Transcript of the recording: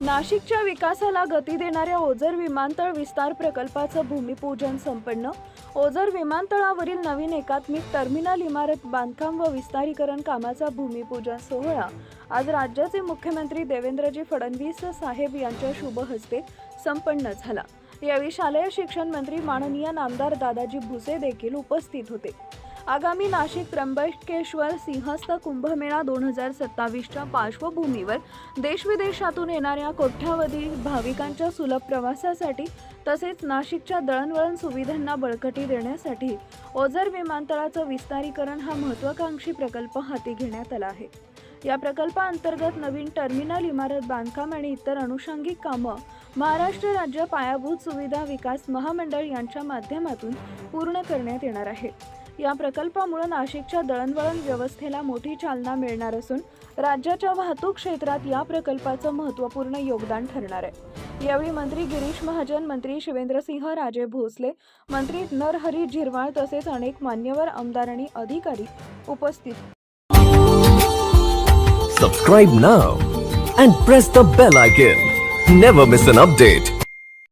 नाशिकच्या विकासाला गती देणाऱ्या ओझर विमानतळ विस्तार प्रकल्पाचं भूमिपूजन संपन्न। ओझर विमानतळावरील नवीन एकात्मिक टर्मिनल इमारत बांधकाम व विस्तारीकरण कामाचा भूमिपूजन सोहळा आज राज्याचे मुख्यमंत्री देवेंद्रजी फडणवीस साहेब यांच्या शुभ हस्ते संपन्न झाला। यावेळी शालेय शिक्षण मंत्री माननीय नामदार दादाजी भुसे देखील उपस्थित होते। आगामी नाशिक त्र्यंबकेश्वर सिंहस्थ कुंभमेळा 2027च्या पार्श्वभूमीवर देशविदेशातून येणाऱ्या कोट्यावधी भाविकांच्या सुलभ प्रवासासाठी तसेच नाशिकच्या दळणवळण सुविधांना बळकटी देण्यासाठी ओझर विमानतळाचं विस्तारीकरण हा महत्त्वाकांक्षी प्रकल्प हाती घेण्यात आला आहे। या प्रकल्पाअंतर्गत नवीन टर्मिनल इमारत बांधकाम आणि इतर अनुषंगिक कामं महाराष्ट्र राज्य पायाभूत सुविधा विकास महामंडळ यांच्या माध्यमातून पूर्ण करण्यात येणार आहे। या प्रकल्पामुळे नाशिकच्या दळणवळण व्यवस्थेला मोठी चालना मिळणार असून राज्याच्या वाहतूक क्षेत्रात या प्रकल्पाचं महत्त्वपूर्ण योगदान ठरणार आहे। यावेळी मंत्री गिरीश महाजन, मंत्री शिवेंद्रसिंह राजे भोसले, मंत्री नरहरी झिरवाळ तसेच अनेक मान्यवर आमदार आणि अधिकारी उपस्थित। Subscribe now and press the bell icon. Never miss an update.